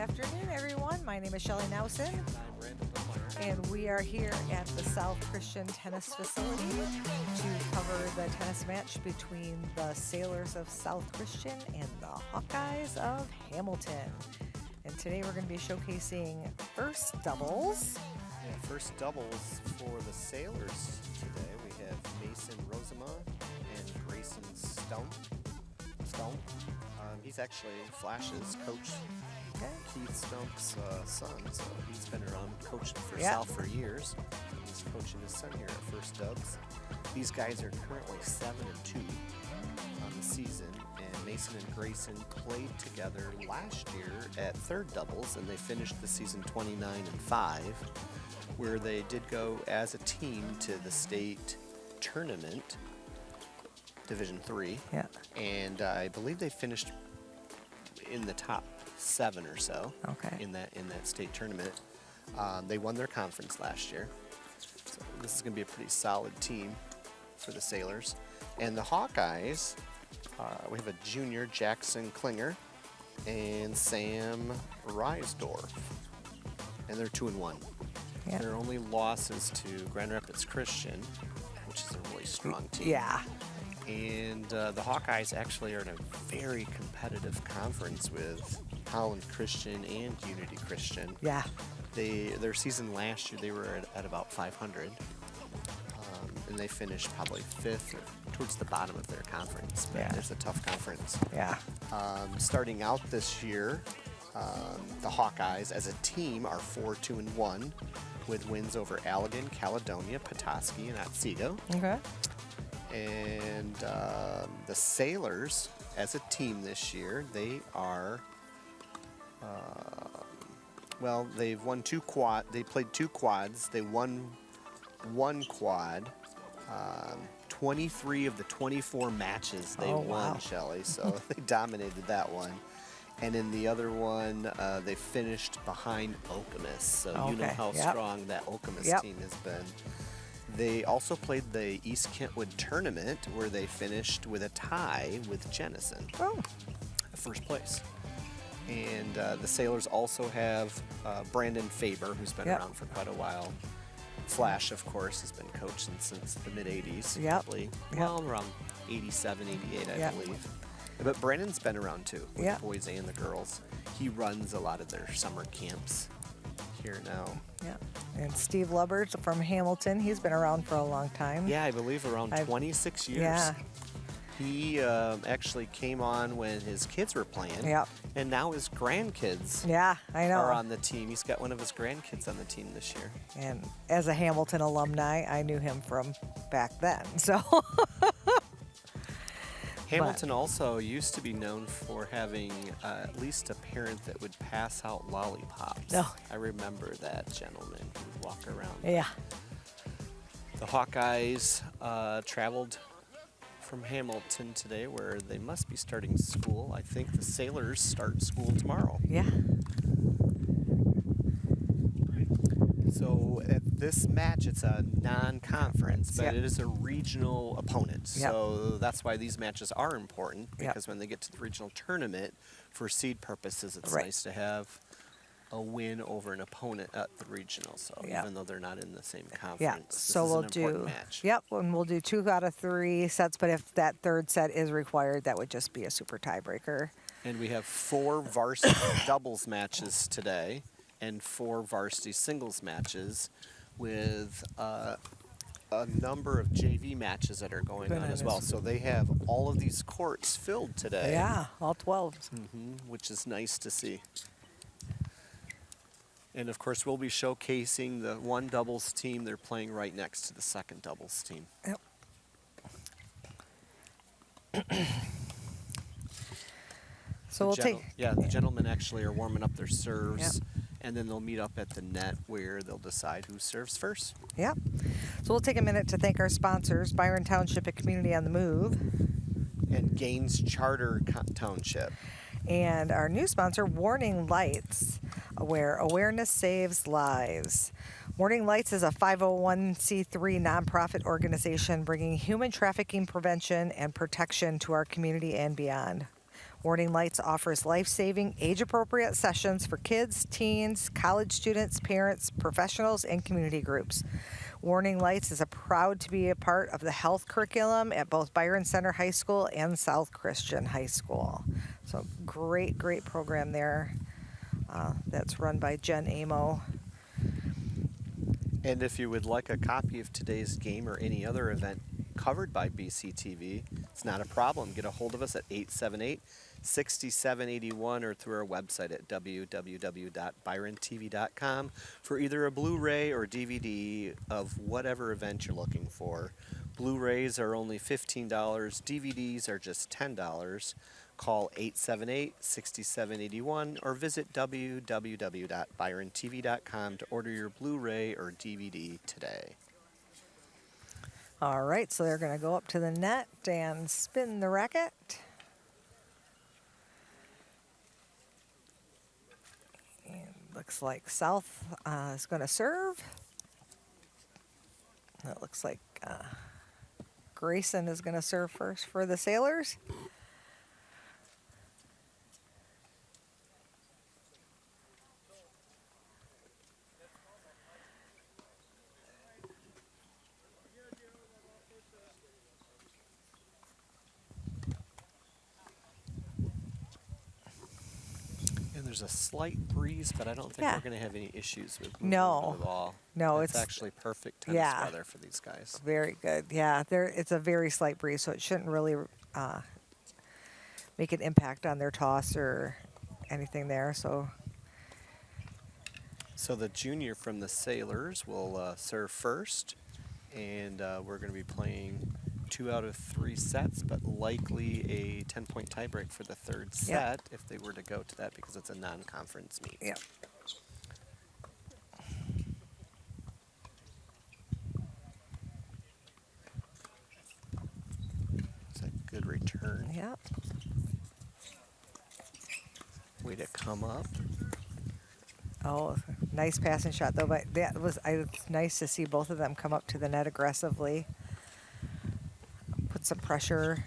afternoon, everyone. My name is Shelley Nowson, I'm Randall Delmeyer. and we are here at the South Christian Tennis Facility to cover the tennis match between the Sailors of South Christian and the Hawkeyes of Hamilton. And today we're going to be showcasing first doubles. Yeah, first doubles for the Sailors today. We have Mason Rosema and Grayson Stone. He's actually Flash's coach, Keith Stump's son, so he's been around coaching for South for years. He's coaching his son here at First Dubs. These guys are currently 7-2 on the season, and Mason and Grayson played together last year at third doubles, and they finished the season 29-5, where they did go as a team to the state tournament, Division 3. Yeah. And I believe they finished in the top 7 or so. Okay. In that state tournament. They won their conference last year. So this is going to be a pretty solid team for the Sailors. And the Hawkeyes, we have a junior, Jackson Klinger, and Sam Reisdorf. And they're 2-1. Yeah. Their only losses to Grand Rapids Christian, which is a really strong team. Yeah. And the Hawkeyes actually are in a very competitive conference with Holland Christian and Unity Christian. Yeah. Their season last year, they were at about 500. And they finished probably 5th or towards the bottom of their conference. But Yeah. it's a tough conference. Yeah. Starting out this year, the Hawkeyes as a team are 4-2-1 with wins over Allegan, Caledonia, Petoskey, and Otsego. Okay. And the Sailors, as a team this year, they are, they've won they played 2 quads. They won 1 quad. 23 of the 24 matches they won, wow. Shelley. So they dominated that one. And in the other one, they finished behind Okemos. So you know how strong that Okemos team has been. They also played the East Kentwood tournament, where they finished with a tie with Jenison, first place. And the Sailors also have Brandon Faber, who's been around for quite a while. Flash, of course, has been coaching since the mid-'80s, probably. Well, around 87, 88, I believe. But Brandon's been around too, with the boys and the girls. He runs a lot of their summer camps here now. Yeah. And Steve Lubbert from Hamilton, he's been around for a long time. Yeah, I believe around 26 years. Yeah. He actually came on when his kids were playing. Yep. And now his grandkids I know. are on the team. He's got one of his grandkids on the team this year. And as a Hamilton alumni, I knew him from back then. So Hamilton also used to be known for having at least a parent that would pass out lollipops. Oh. I remember that gentleman who would walk around. Yeah. The Hawkeyes traveled from Hamilton today, where they must be starting school. I think the Sailors start school tomorrow. Yeah. So at this match, it's a non-conference, but it is a regional opponent. So that's why these matches are important, because when they get to the regional tournament, for seed purposes, it's nice to have a win over an opponent at the regional. So even though they're not in the same conference, this so is we'll an important match. And we'll do 2 out of 3 sets, but if that third set is required, that would just be a super tiebreaker. And we have 4 varsity doubles matches today and 4 varsity singles matches, with a number of JV matches that are going on as well. So they have all of these courts filled today. Yeah, all 12. Which is nice to see. And of course, we'll be showcasing the one doubles team. They're playing right next to the second doubles team. Yep. So we'll take. Yeah, the gentlemen actually are warming up their serves, and then they'll meet up at the net where they'll decide who serves first. Yep. So we'll take a minute to thank our sponsors, Byron Township and Community on the Move, and Gaines Charter Township. And our new sponsor, Warning Lights, where awareness saves lives. Warning Lights is a 501c3 nonprofit organization bringing human trafficking prevention and protection to our community and beyond. Warning Lights offers life-saving, age-appropriate sessions for kids, teens, college students, parents, professionals, and community groups. Warning Lights is proud to be a part of the health curriculum at both Byron Center High School and South Christian High School. So great program there that's run by Jen Amo. And if you would like a copy of today's game or any other event covered by BCTV, it's not a problem. Get a hold of us at 878-6781 or through our website at www.byrontv.com for either a Blu-ray or DVD of whatever event you're looking for. Blu-rays are only $15, DVDs are just $10. Call 878-6781 or visit www.byrontv.com to order your Blu-ray or DVD today. All right, so they're going to go up to the net and spin the racket. And looks like South is going to serve. It looks like Grayson is going to serve first for the Sailors. There's a slight breeze, but I don't think we're going to have any issues with moving no. the ball. No, it's actually perfect tennis weather for these guys. Very good. Yeah, it's a very slight breeze, so it shouldn't really make an impact on their toss or anything there. So the junior from the Sailors will serve first, and we're going to be playing 2 out of 3 sets, but likely a 10-point tiebreak for the third set if they were to go to that because it's a non-conference meet. Yep. It's a good return. Yep. Way to come up. Oh, nice passing shot though, but it's nice to see both of them come up to the net aggressively. Put some pressure.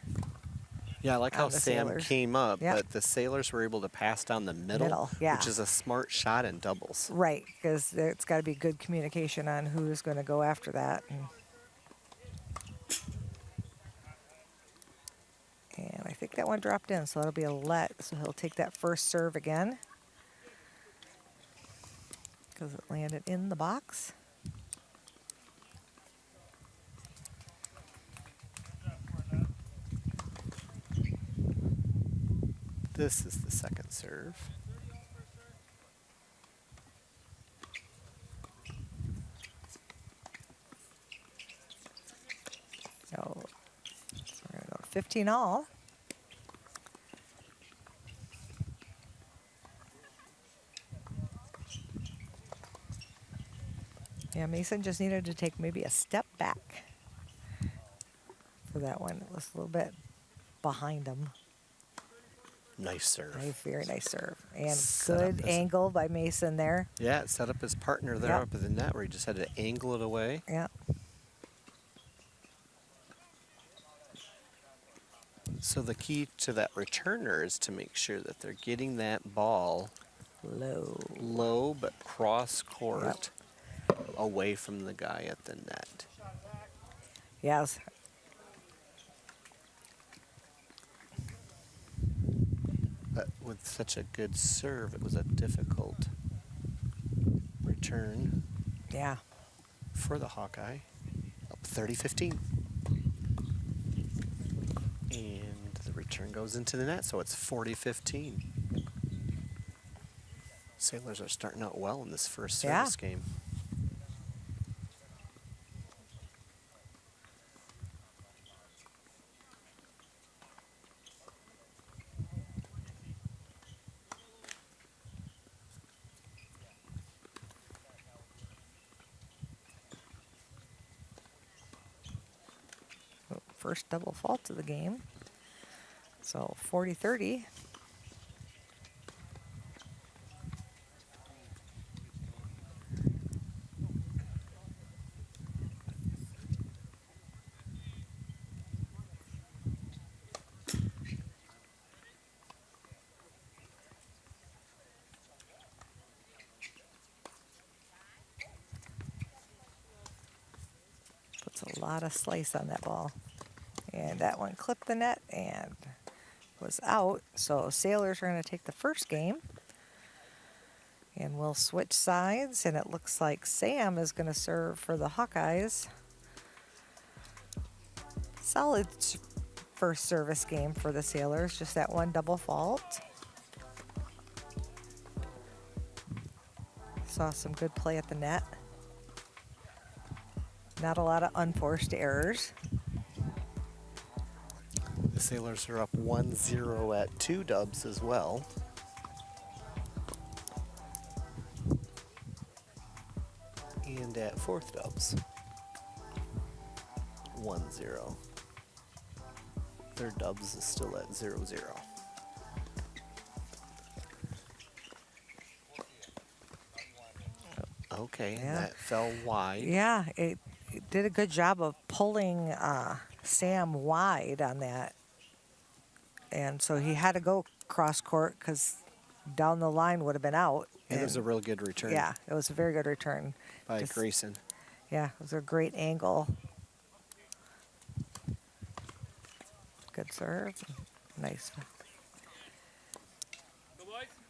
Yeah, I like how Sam Sailors came up, but the Sailors were able to pass down the middle, which is a smart shot in doubles. Right, because it's got to be good communication on who's going to go after that. And I think that one dropped in, so that'll be a let. So he'll take that first serve again because it landed in the box. This is the second serve. So we're going to go 15 all. Yeah, Mason just needed to take maybe a step back for that one. It was a little bit behind him. Nice serve. Very nice serve. And good angle by Mason there. Yeah, it set up his partner there up at the net where he just had to angle it away. Yeah. So the key to that returner is to make sure that they're getting that ball low but cross court away from the guy at the net. Yes. But with such a good serve, it was a difficult return. Yeah. For the Hawkeye. Up 30-15. And the return goes into the net, so it's 40-15. Sailors are starting out well in this first service game. First double fault of the game. So 40-30. It's a lot of slice on that ball. And that one clipped the net and was out. So Sailors are going to take the first game. And we'll switch sides. And it looks like Sam is going to serve for the Hawkeyes. Solid first service game for the Sailors. Just that one double fault. Saw some good play at the net. Not a lot of unforced errors. The Sailors are up 1-0 at 2 dubs as well. And at 4th dubs, 1-0. 3rd dubs is still at 0-0. Okay, Yeah. that fell wide. Yeah, it did a good job of pulling Sam wide on that. And so he had to go cross court because down the line would have been out. And it was a real good return. Yeah, it was a very good return. By Grayson. Yeah, it was a great angle. Good serve. Nice.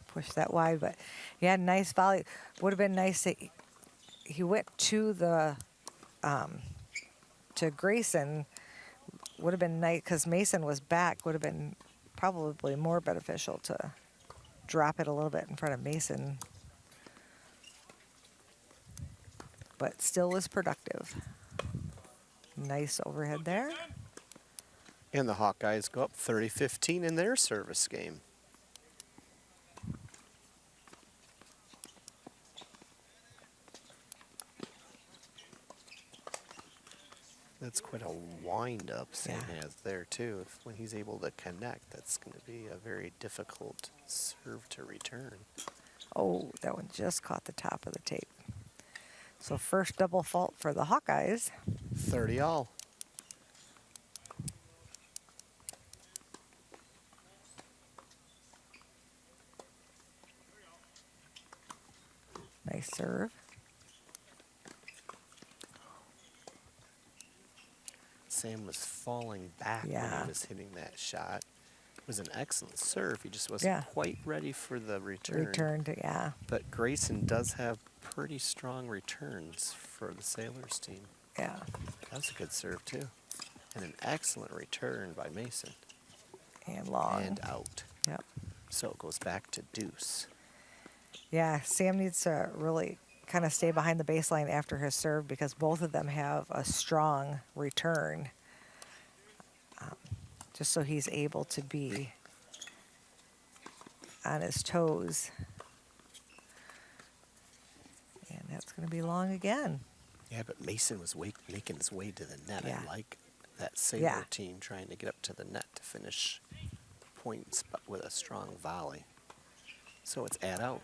Push that wide, but he had a nice volley. Would have been nice that he went to the to Grayson. Would have been nice because Mason was back. Would have been probably more beneficial to drop it a little bit in front of Mason. But still was productive. Nice overhead there. And the Hawkeyes go up 30-15 in their service game. That's quite a wind-up Sam has there, too. When he's able to connect, that's going to be a very difficult serve to return. Oh, that one just caught the top of the tape. So first double fault for the Hawkeyes. 30-all. Nice serve. Sam was falling back when he was hitting that shot. It was an excellent serve. He just wasn't quite ready for the return. But Grayson does have pretty strong returns for the Sailors team. Yeah. That was a good serve, too. And an excellent return by Mason. And long. And out. Yep. So it goes back to deuce. Yeah, Sam needs to really kind of stay behind the baseline after his serve because both of them have a strong return. Just so he's able to be on his toes. And that's going to be long again. Yeah, but Mason was making his way to the net. Yeah. I like that Sailor team trying to get up to the net to finish points with a strong volley. So it's add out.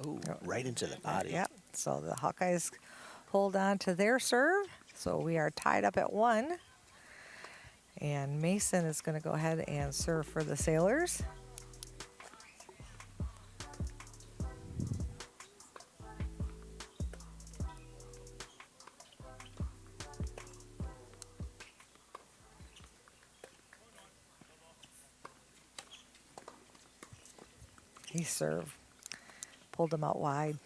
Oh, right into the body. Yep. So the Hawkeyes hold on to their serve. So we are tied up at 1. And Mason is going to go ahead and serve for the Sailors. He served, pulled him out wide.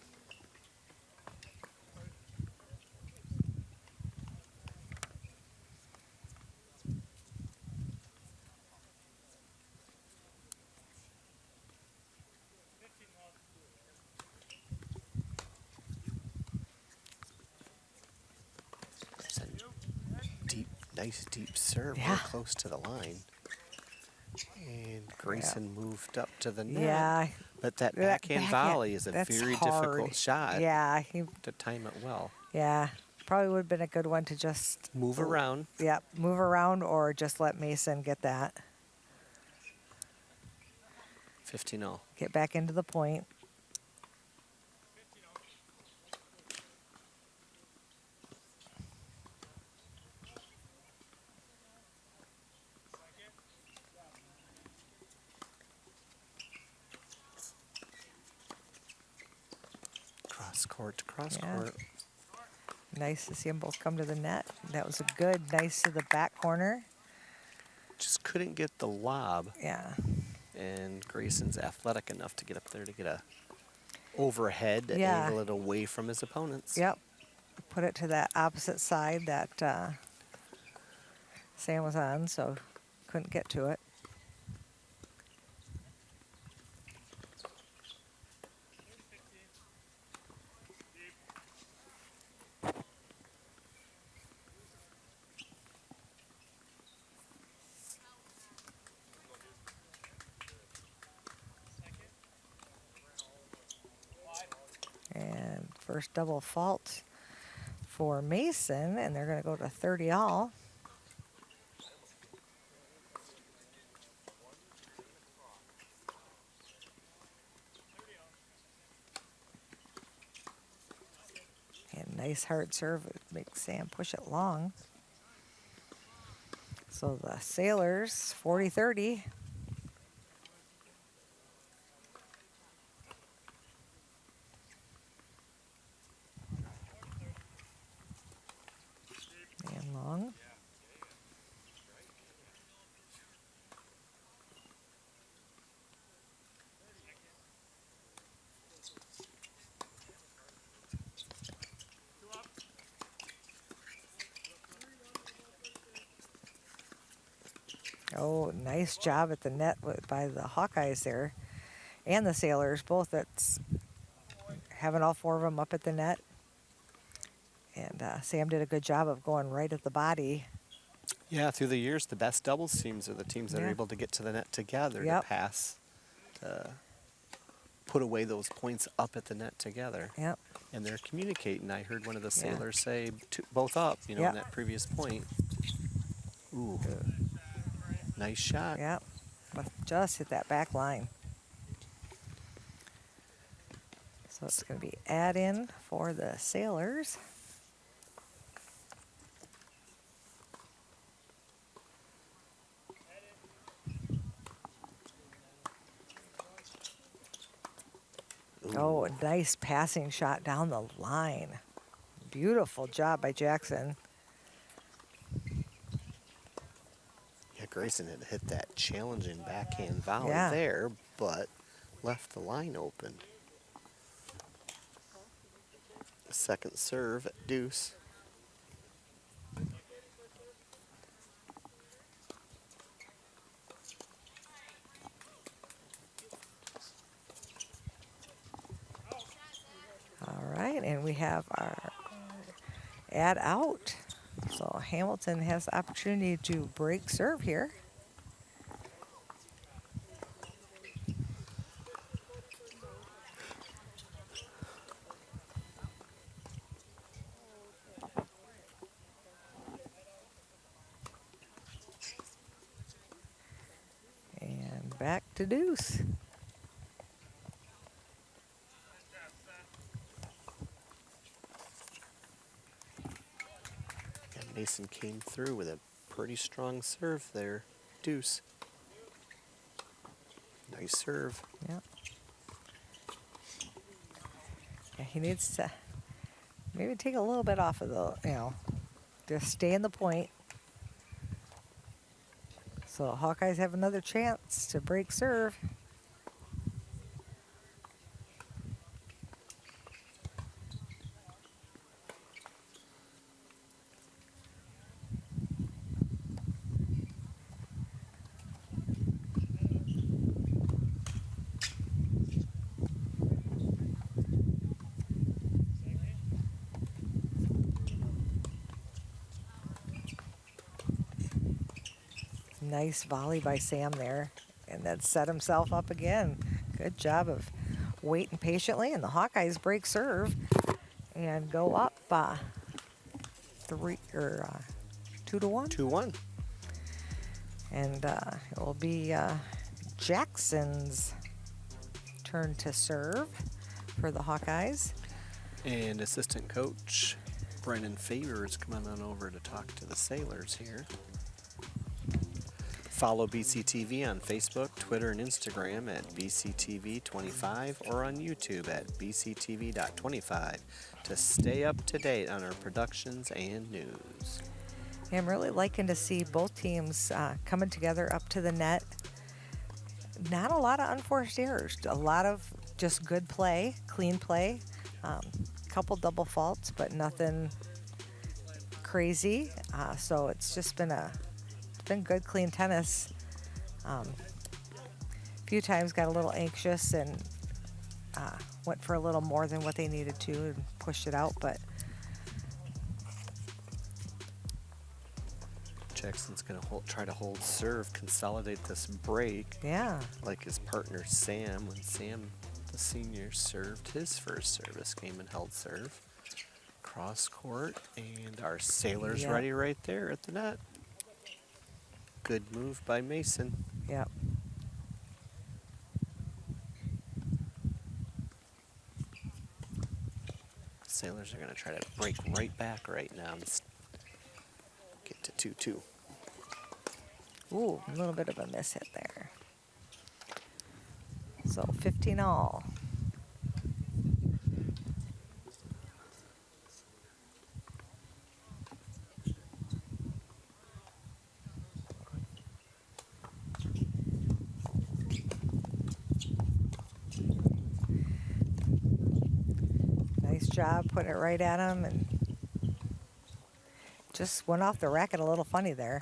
It's a nice deep serve, real close to the line. And Grayson moved up to the net. Yeah. But that backhand volley is a very difficult shot. Yeah. To time it well. Yeah. Probably would have been a good one to just move around. Yep. Move around or just let Mason get that. 15-all. Get back into the point. Cross court to cross Yeah. court. Nice to see them both come to the net. That was a good, nice to the back corner. Just couldn't get the lob. Yeah. And Grayson's athletic enough to get up there to get a overhead to Yeah. angle it away from his opponents. Yep. Put it to that opposite side that Sam was on, so couldn't get to it. And first double fault for Mason, and they're going to go to 30 all. And nice hard serve. It makes Sam push it long. So the Sailors, 40-30. And long. Oh, nice job at the net by the Hawkeyes there. And the Sailors, both that's having all four of them up at the net. And Sam did a good job of going right at the body. Yeah, through the years, the best doubles teams are the teams that are able to get to the net together to pass, to put away those points up at the net together. Yep. And they're communicating. I heard one of the Sailors say both up, in that previous point. Ooh. Nice shot. Yep. But just hit that back line. So it's going to be add in for the Sailors. Ooh. Oh, a nice passing shot down the line. Beautiful job by Jackson. Yeah, Grayson had hit that challenging backhand volley there, but left the line open. Second serve at deuce. All right, and we have our add out. So Hamilton has the opportunity to break serve here. And back to deuce. Mason came through with a pretty strong serve there. Deuce. Nice serve. Yep. Yeah, he needs to maybe take a little bit off of the, just stay in the point. So Hawkeyes have another chance to break serve. Nice volley by Sam there, and then set himself up again. Good job of waiting patiently, and the Hawkeyes break serve and go up 2-1. 2-1. And it will be Jackson's turn to serve for the Hawkeyes. And assistant coach Brennan Favors coming on over to talk to the Sailors here. Follow BCTV on Facebook, Twitter, and Instagram at BCTV25 or on YouTube at BCTV.25 to stay up to date on our productions and news. I'm really liking to see both teams coming together up to the net. Not a lot of unforced errors, a lot of just good play, clean play, couple double faults, but nothing crazy. So it's just been good, clean tennis. A few times got a little anxious and went for a little more than what they needed to and pushed it out, but Jackson's going to try to hold serve, consolidate this break. yeah. Like his partner Sam, when Sam, the senior, served his first service game and held serve. Cross court, and our Sailors ready right there at the net. Good move by Mason. Yep. Sailors are going to try to break right back right now and get to 2-2. Ooh, a little bit of a miss hit there. So 15 all. Nice job putting it right at him, and just went off the racket a little funny there.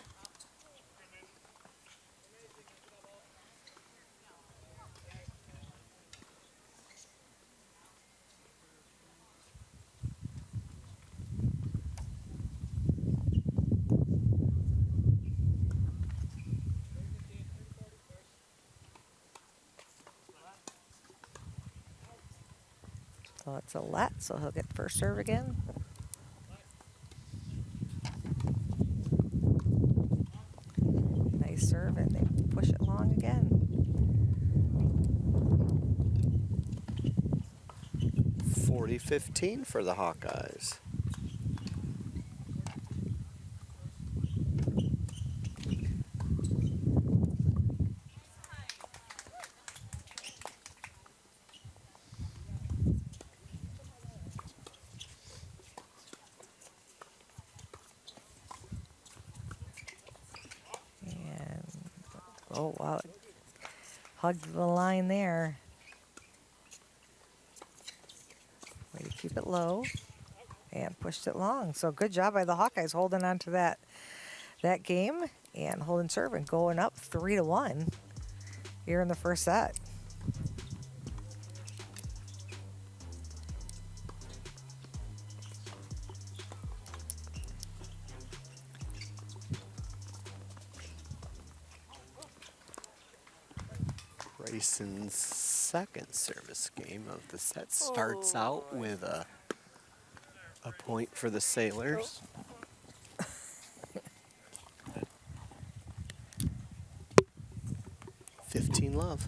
So it's a let, so he'll get first serve again. Nice serve, and they push it long again. 40-15 for the Hawkeyes. Oh, wow. Hugged the line there. Way to keep it low. And pushed it long. So good job by the Hawkeyes holding on to that game and holding serve and going up 3-1 here in the first set. Grayson's second service game of the set starts out with a point for the Sailors. 15-love.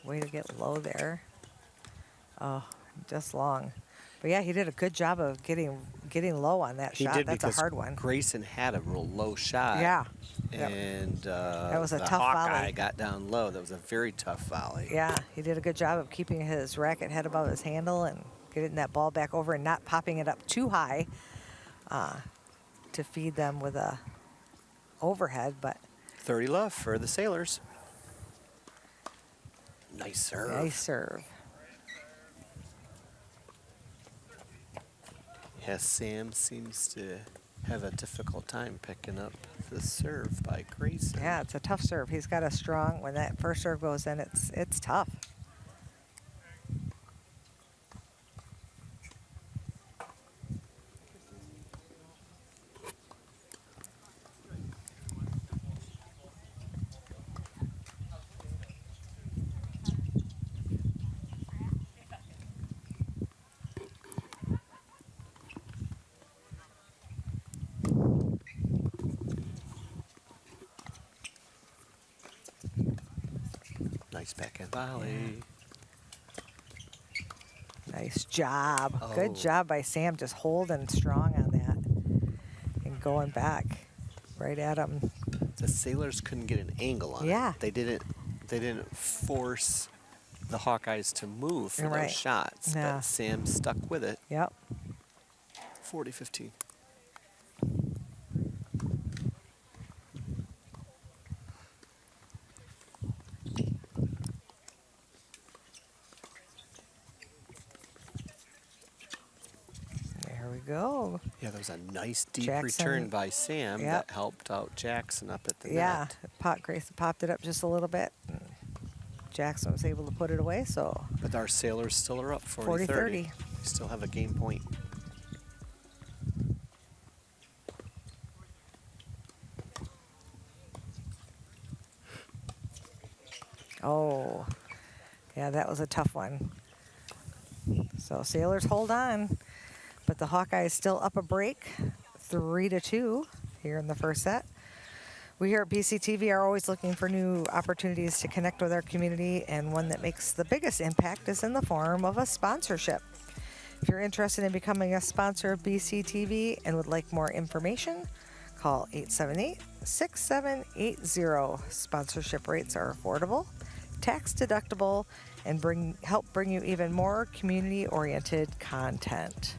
Way to get low there. Oh, just long. But yeah, he did a good job of getting low on that shot. That's a hard one. Grayson had a real low shot. Yeah. And that was a the tough Hawkeye volley. Got down low. That was a very tough volley. Yeah, he did a good job of keeping his racket head above his handle and getting that ball back over and not popping it up too high to feed them with a overhead. But 30-love for the Sailors. Nice serve. Nice serve. Yes, Sam seems to have a difficult time picking up the serve by Grayson. Yeah, it's a tough serve. He's got a strong, when that first serve goes in, it's tough. Nice backhand volley. Nice job. Oh. Good job by Sam, just holding strong on that and going back right at him. The Sailors couldn't get an angle on it. They didn't force the Hawkeyes to move for those shots, but Sam stuck with it. Yep. 40-15. There we go. Yeah, that was a nice deep return by Sam that helped out Jackson up at the net. Yeah, Grayson popped it up just a little bit. Jackson was able to put it away, so. But our Sailors still are up 40-30. We still have a game point. Oh, yeah, that was a tough one. So Sailors hold on, but the Hawkeyes still up a break, 3-2 here in the first set. We here at BCTV are always looking for new opportunities to connect with our community, and one that makes the biggest impact is in the form of a sponsorship. If you're interested in becoming a sponsor of BCTV and would like more information, call 878-6780. Sponsorship rates are affordable, tax deductible, and help bring you even more community-oriented content.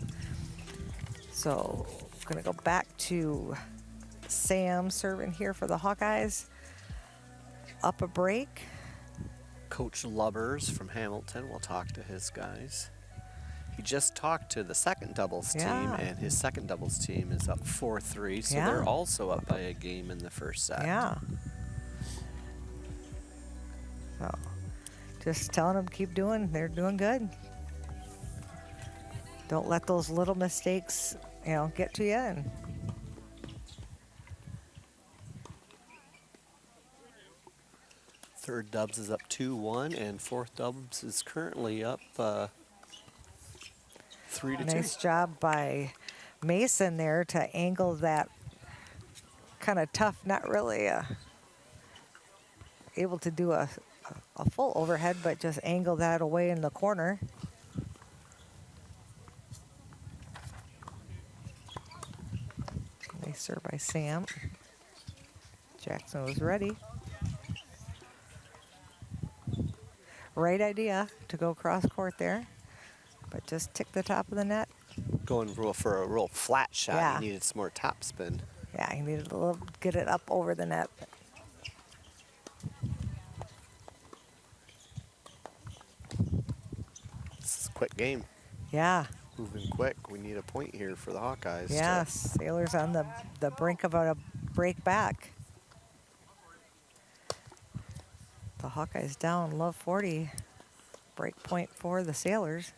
So I'm going to go back to Sam serving here for the Hawkeyes. Up a break. Coach Lubbers from Hamilton will talk to his guys. He just talked to the second doubles team, and his second doubles team is up 4-3, so they're also up by a game in the first set. Yeah. So, just telling them they're doing good. Don't let those little mistakes, get to you. And third dubs is up 2-1, and fourth dubs is currently up 3-2. Nice job by Mason there to angle that kind of tough, not really able to do a full overhead, but just angle that away in the corner. Nice serve by Sam. Jackson was ready. Right idea to go cross court there, but just tick the top of the net. Going for a real flat shot, he needed some more top spin. Yeah, he needed get it up over the net. This is a quick game. Yeah. Moving quick. We need a point here for the Hawkeyes. Yes, Sailors on the brink of a break back. The Hawkeyes down, love 40. Break point for the Sailors.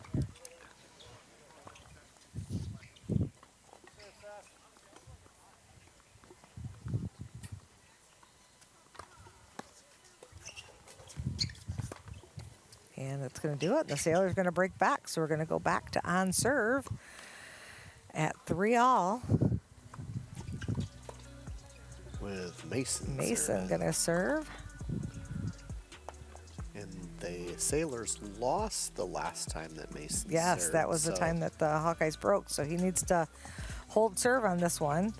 And that's going to do it. The Sailors going to break back, so we're going to go back to on serve at 3-all. With Mason. Mason going to serve. And the Sailors lost the last time that Mason Yes, served, that was the time that the Hawkeyes broke, so he needs to hold serve on this one.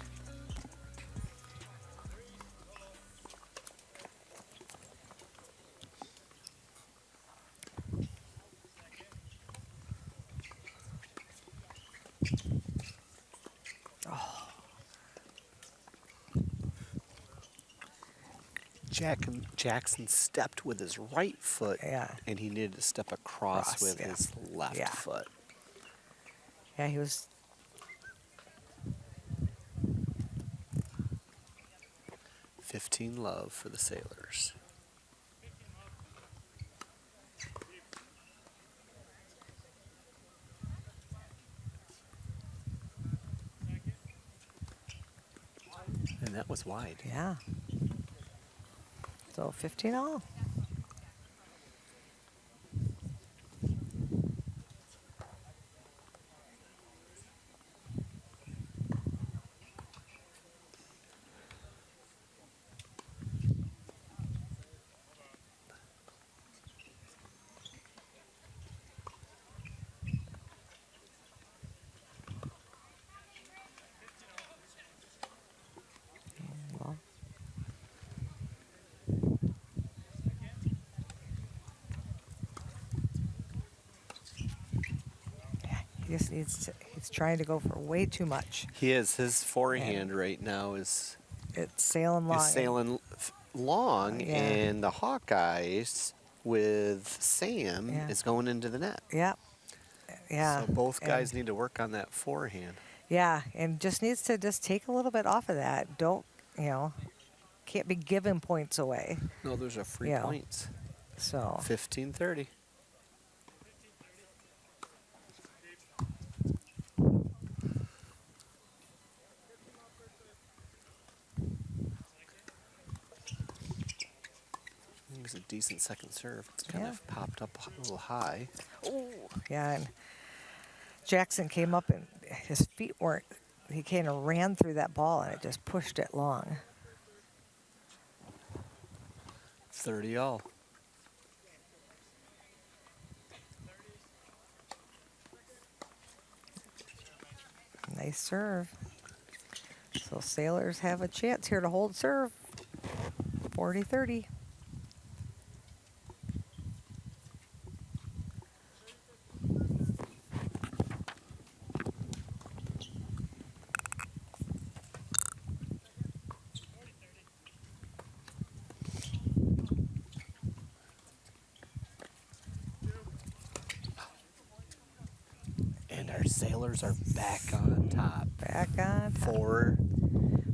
Jackson stepped with his right foot, and he needed to step across with his left foot. Yeah, he was. 15 love for the Sailors. And that was wide. Yeah. So 15-all. He just needs to, he's trying to go for way too much. He is. His forehand right now is It's sailing long. Long, and the Hawkeyes with Sam is going into the net. Yep. Yeah. So both guys need to work on that forehand. Yeah, and just needs to just take a little bit off of that. Don't, can't be giving points away. No, those are free points. So 15-30. It was a decent second serve. It's kind of popped up a little high. Oh, yeah, and Jackson came up and his feet weren't, he kind of ran through that ball and it just pushed it long. 30-all. Nice serve. So Sailors have a chance here to hold serve. 40-30. And our Sailors are back on top. Back on top. 4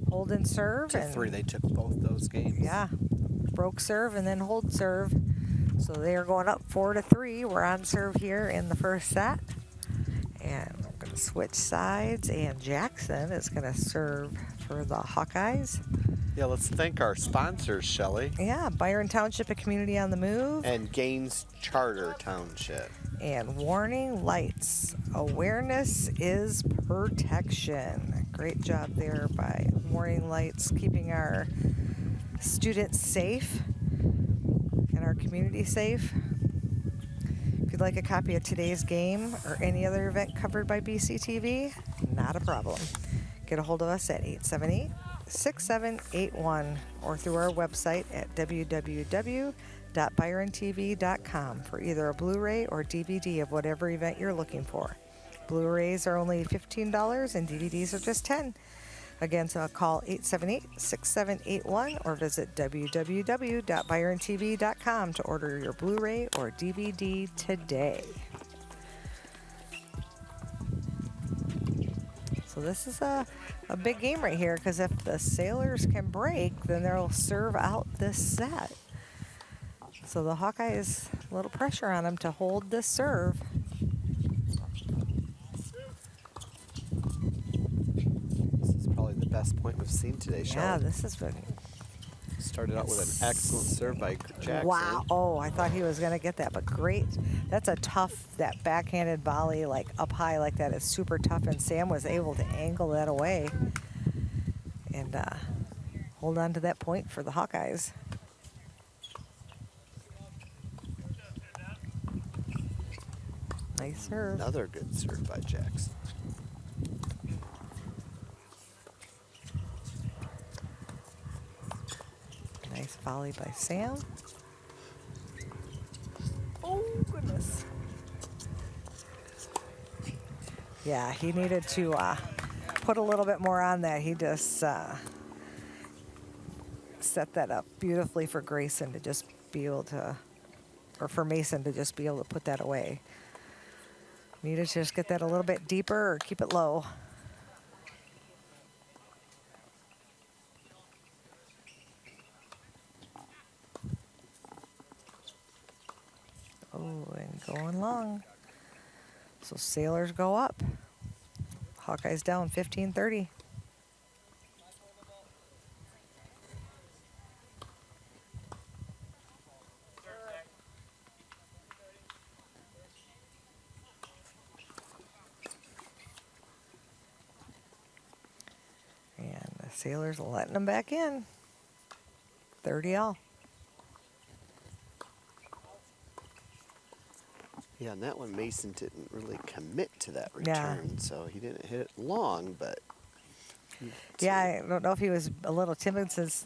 hold and serve. to 3. They took both those games. Yeah. Broke serve and then hold serve. So they are going up 4-3. We're on serve here in the first set. And I'm going to switch sides. And Jackson is going to serve for the Hawkeyes. Yeah, let's thank our sponsors, Shelley. Yeah, Byron Township, a community on the move. And Gaines Charter Township. And Warning Lights. Awareness is protection. Great job there by Warning Lights, keeping our students safe and our community safe. If you'd like a copy of today's game or any other event covered by BCTV, not a problem. Get a hold of us at 878-6781 or through our website at www.byrontv.com for either a Blu-ray or DVD of whatever event you're looking for. Blu-rays are only $15 and DVDs are just $10. Again, so call 878-6781 or visit www.byrontv.com to order your Blu-ray or DVD today. So this is a big game right here, because if the Sailors can break, then they'll serve out this set. So the Hawkeyes, a little pressure on them to hold this serve. This is probably the best point we've seen today, Shelley. Yeah, this has been... Started out with an excellent serve by Jackson. Wow. Oh, I thought he was going to get that, but great. That's a tough, that backhanded volley, like up high like that is super tough, and Sam was able to angle that away and hold on to that point for the Hawkeyes. Nice serve. Another good serve by Jackson. Nice volley by Sam. Oh, goodness. Yeah, he needed to put a little bit more on that. He just set that up beautifully for Grayson to just be able to, or for Mason to just be able to put that away. Needed to just get that a little bit deeper or keep it low. Oh, and going long. So Sailors go up. Hawkeyes down 15-30. And the Sailors letting them back in. 30-all. Yeah, and that one Mason didn't really commit to that return, so he didn't hit it long, but... Yeah, I don't know if he was a little timid since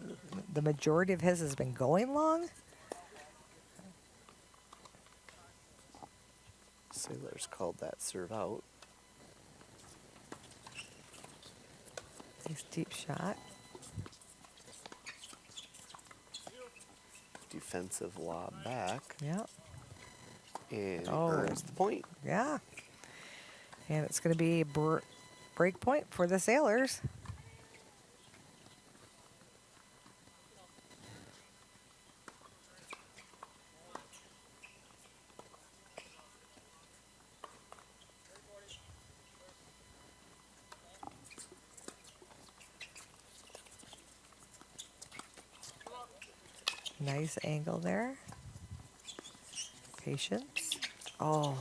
the majority of his has been going long. Sailors called that serve out. Nice deep shot. Defensive lob back. Yep. And earns the point. Yeah. And it's going to be break point for the Sailors. Nice angle there. Patience. Oh.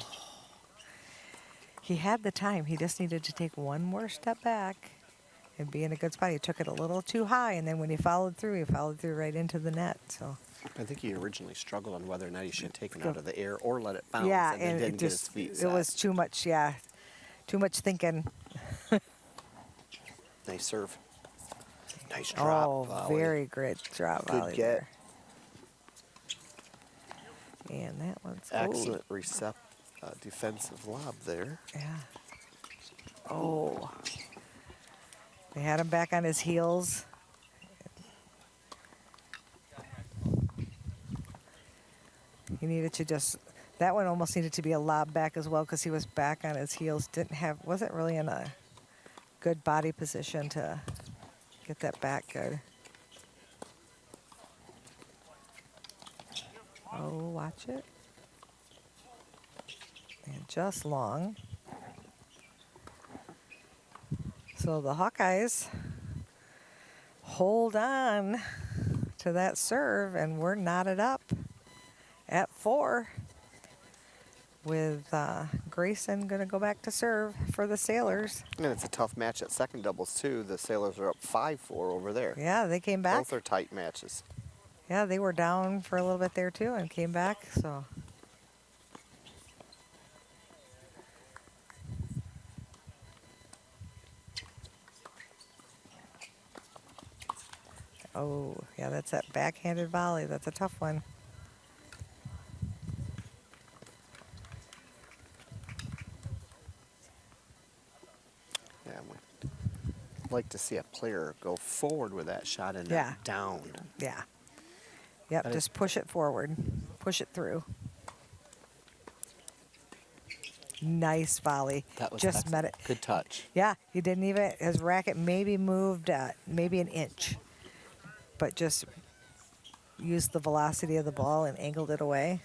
He had the time. He just needed to take one more step back and be in a good spot. He took it a little too high, and then when he followed through right into the net. So I think he originally struggled on whether or not he should have taken it out of the air or let it bounce. Yeah, and then didn't get his feet set. It was too much, yeah. Too much thinking. Nice serve. Nice drop. Oh, volley. very good drop Good volley get. there. And that one's excellent defensive lob there. Yeah. Oh. They had him back on his heels. He needed to that one almost needed to be a lob back as well because he was back on his heels. Wasn't really in a good body position to get that back good. Oh, watch it. And just long. So the Hawkeyes hold on to that serve, and we're knotted up at 4 with Grayson going to go back to serve for the Sailors. And it's a tough match at second doubles, too. The Sailors are up 5-4 over there. Yeah, they came back. Both are tight matches. Yeah, they were down for a little bit there, too, and came back, so. Oh, yeah, that's that backhanded volley. That's a tough one. Yeah, I'd like to see a player go forward with that shot and not down. Yeah. Yep, just push it forward. Push it through. Nice volley. That was just met it. Good touch. Yeah, he didn't even, his racket maybe moved maybe an inch, but just used the velocity of the ball and angled it away.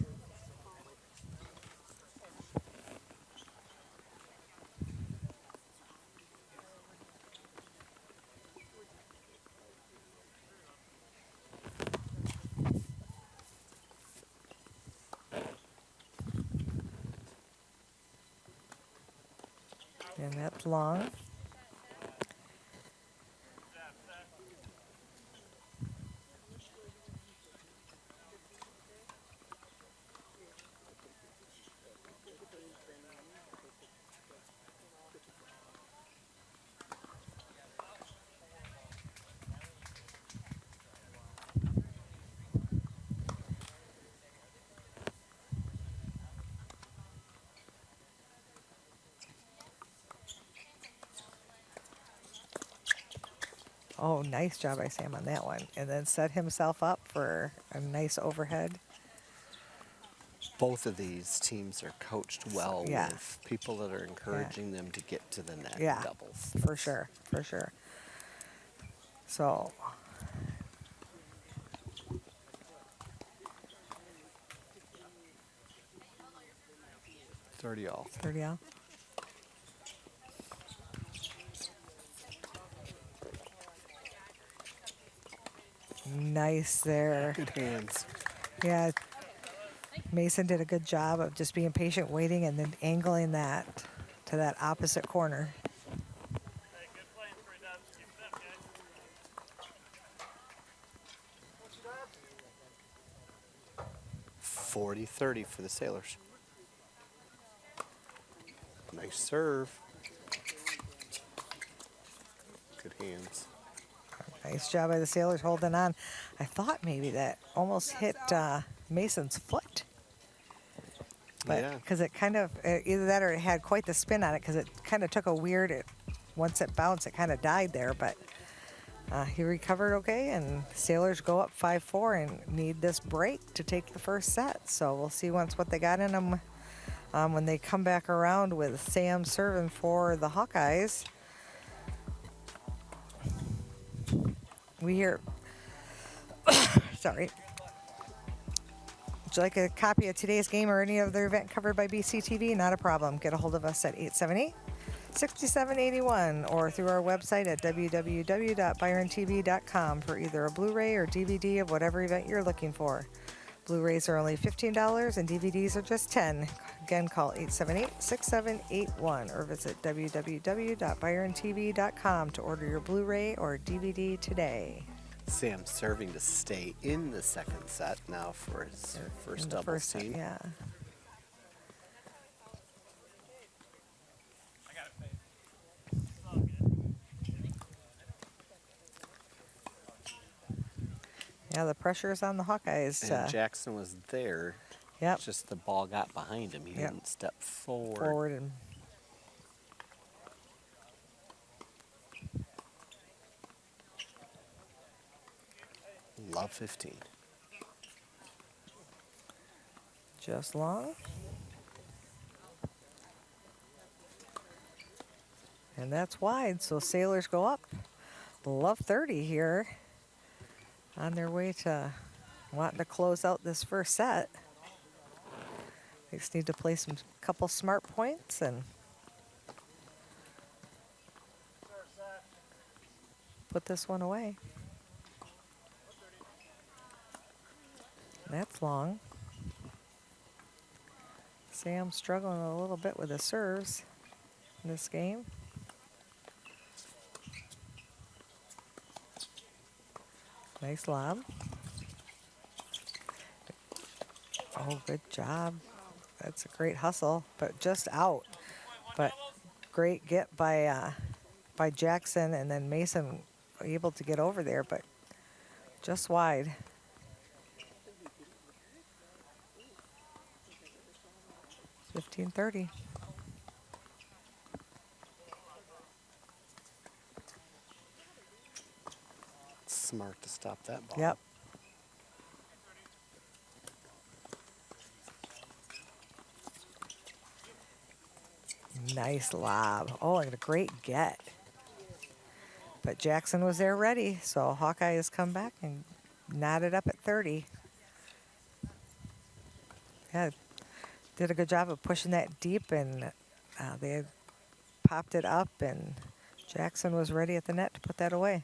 And that's long. Oh, nice job by Sam on that one. And then set himself up for a nice overhead. Both of these teams are coached well with people that are encouraging them to get to the net in doubles. For sure, for sure. So. 30-all. 30-all. Nice there. Good hands. Yeah. Mason did a good job of just being patient, waiting, and then angling that to that opposite corner. .40-30 for the Sailors. Nice serve. Good hands. Nice job by the Sailors holding on. I thought maybe that almost hit Mason's foot. But because it kind of, either that or it had quite the spin on it because it kind of took a weird once it bounced, it kind of died there, but he recovered okay, and Sailors go up 5-4 and need this break to take the first set. So we'll see what they got in them when they come back around with Sam serving for the Hawkeyes. We hear, sorry. Would you like a copy of today's game or any other event covered by BCTV? Not a problem. Get a hold of us at 878-6781 or through our website at www.byrontv.com for either a Blu-ray or DVD of whatever event you're looking for. Blu-rays are only $15 and DVDs are just $10. Again, call 878-6781 or visit www.byrontv.com to order your Blu-ray or DVD today. Sam serving to stay in the second set now for his first double team. Yeah. Yeah, the pressure is on the Hawkeyes. And Jackson was there. Yep. It's just the ball got behind him. He didn't step forward. And Love 15. Just long. And that's wide, so Sailors go up. Love 30 here on their way to wanting to close out this first set. They just need to play some couple smart points and put this one away. That's long. Sam struggling a little bit with the serves in this game. Nice lob. Oh, good job. That's a great hustle, but just out. But great get by Jackson, and then Mason able to get over there, but just wide. $15.30. Smart to stop that ball. Yep. Nice lob. Oh, and a great get. But Jackson was there ready, so Hawkeye has come back and knotted up at 30. Yeah, did a good job of pushing that deep, and they had popped it up, and Jackson was ready at the net to put that away.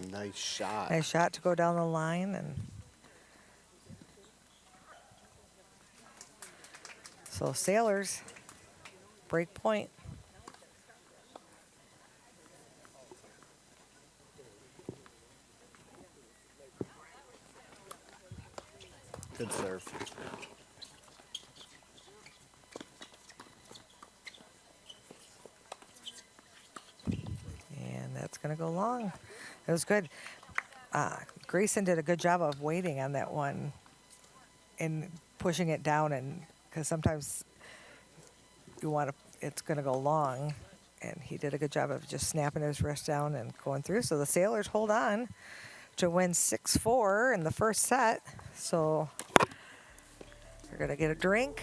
Nice shot. Nice shot to go down the line, and so Sailors break point. Good serve. And that's going to go long. It was good. Grayson did a good job of waiting on that one and pushing it down, and because sometimes you want to, it's going to go long, and he did a good job of just snapping his wrist down and going through. So the Sailors hold on to win 6-4 in the first set. So we're going to get a drink.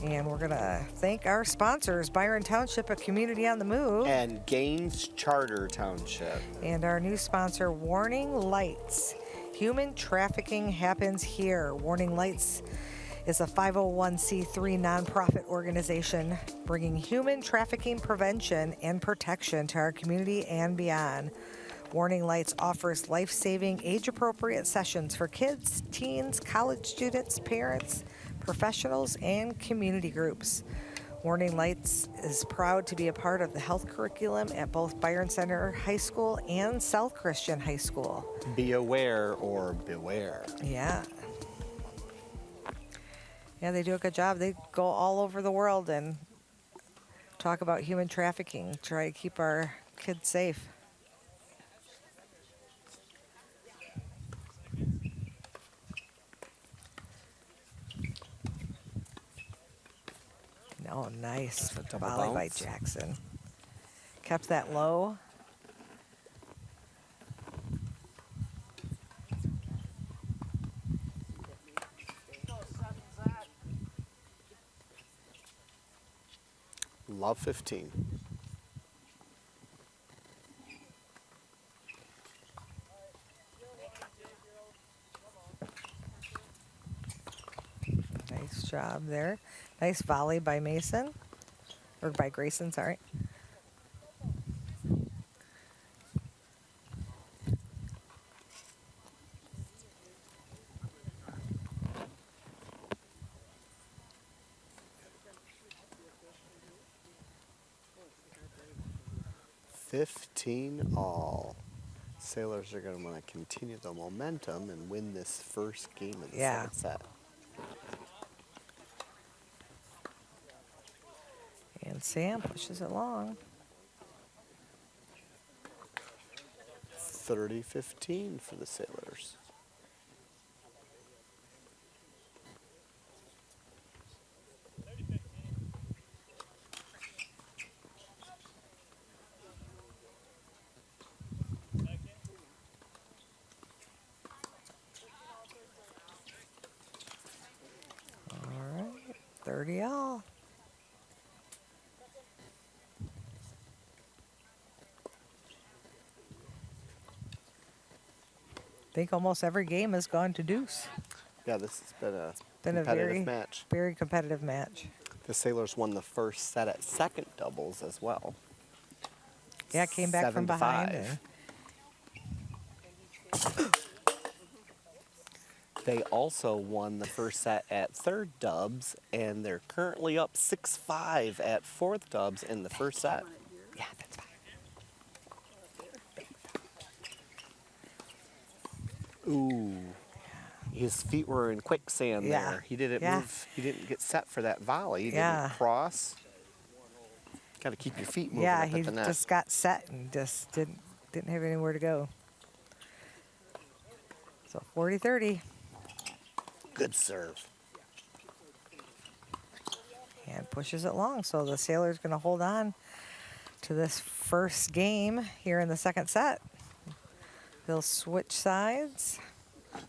And we're going to thank our sponsors, Byron Township, a community on the move. And Gaines Charter Township. And our new sponsor, Warning Lights. Human trafficking happens here. Warning Lights is a 501c3 nonprofit organization bringing human trafficking prevention and protection to our community and beyond. Warning Lights offers life-saving, age-appropriate sessions for kids, teens, college students, parents, professionals, and community groups. Warning Lights is proud to be a part of the health curriculum at both Byron Center High School and South Christian High School. Be aware or beware. Yeah. Yeah, they do a good job. They go all over the world and talk about human trafficking, try to keep our kids safe. Oh, nice Double volley by bounce. Jackson. Kept that low. Love 15. Nice job there. Nice volley by Mason. Or by Grayson, sorry. All. Sailors are going to want to continue the momentum and win this first game of the second set. And Sam pushes it long. 30-15 for the Sailors. All right, 30 all. I think almost every game has gone to deuce. Yeah, this has been a Been match. Very competitive match. The Sailors won the first set at second doubles as well. Yeah, came back from behind. They also won the first set at third dubs, and they're currently up 6-5 at fourth dubs in the first set. Yeah, that's fine. Ooh. His feet were in quicksand there. He didn't move. He didn't get set for that volley. He didn't cross. Got to keep your feet moving up at the net. Yeah, he just got set and just didn't have anywhere to go. So 40-30. Good serve. And pushes it long. So the Sailors going to hold on to this first game here in the second set. They'll switch sides.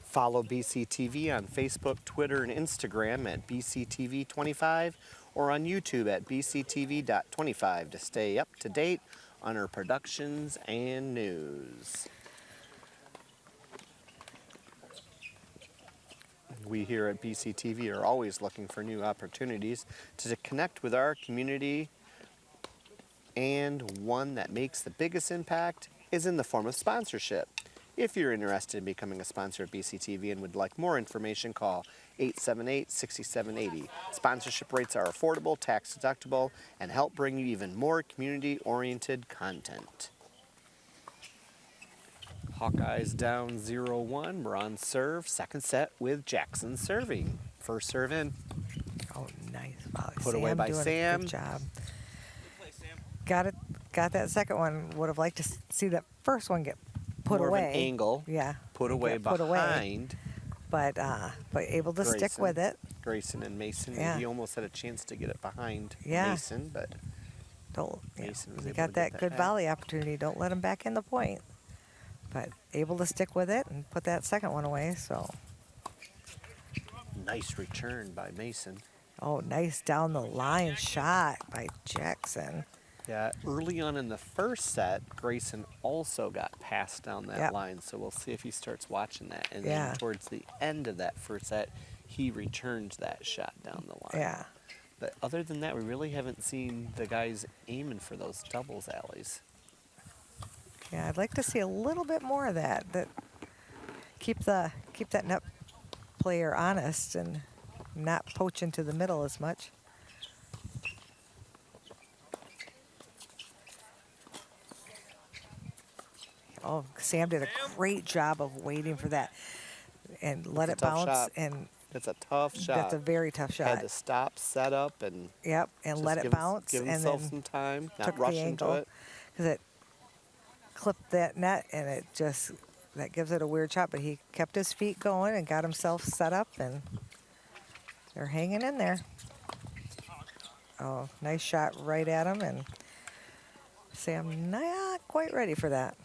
Follow BCTV on Facebook, Twitter, and Instagram at BCTV25 or on YouTube at BCTV.25 to stay up to date on our productions and news. We here at BCTV are always looking for new opportunities to connect with our community, and one that makes the biggest impact is in the form of sponsorship. If you're interested in becoming a sponsor of BCTV and would like more information, call 878-6780. Sponsorship rates are affordable, tax deductible, and help bring you even more community-oriented content. Hawkeyes down 0-1. We're on serve. Second set with Jackson serving. First serve in. Oh, nice volley. Put away by Sam. Good job. Got it. Got that second one. Would have liked to see that first one get put More away. Of an angle. Yeah. Put away behind. But able to stick with it. Grayson and Mason. Yeah. He almost had a chance to get it behind Mason, but Mason was able got to that get good back. volley opportunity. Don't let him back in the point. But able to stick with it and put that second one away. So nice return by Mason. Oh, nice down the line shot by Jackson. Yeah, early on in the first set, Grayson also got passed down that line, so we'll see if he starts watching that. And then towards the end of that first set, he returned that shot down the line. Yeah. But other than that, we really haven't seen the guys aiming for those doubles alleys. Yeah, I'd like to see a little bit more of that. That keep that net player honest and not poach into the middle as much. Oh, Sam did a great job of waiting for that and let it bounce. Shot. And that's a tough shot. That's a very tough shot. Had to stop, set up, and and let it bounce. Give himself some time, not rush into it. Because it clipped that net, and it just that gives it a weird shot. But he kept his feet going and got himself set up, and they're hanging in there. Oh, nice shot right at him, and Sam not quite ready for that.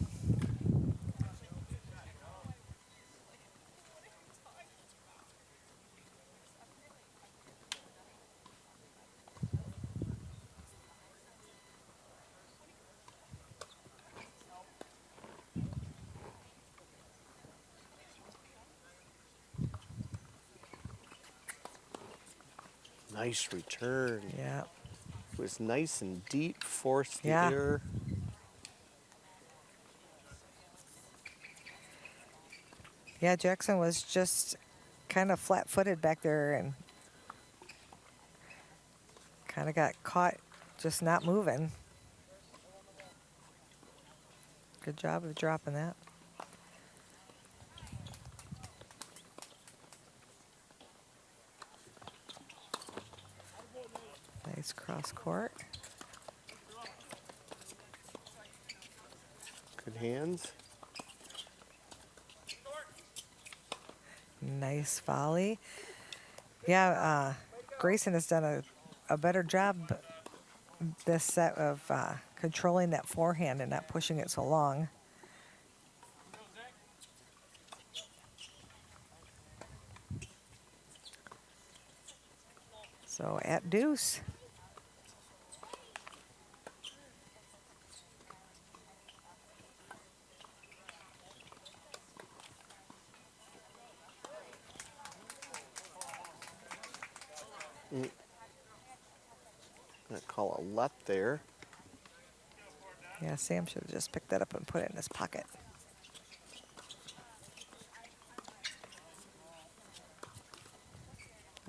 Nice return. Yeah. It was nice and deep, forced the Yeah. air. Yeah, Jackson was just kind of flat-footed back there and kind of got caught just not moving. Good job of dropping that. Nice cross court. Good hands. Nice volley. Yeah, Grayson has done a better job this set of controlling that forehand and not pushing it so long. So at deuce. Gonna call a left there. Yeah, Sam should have just picked that up and put it in his pocket.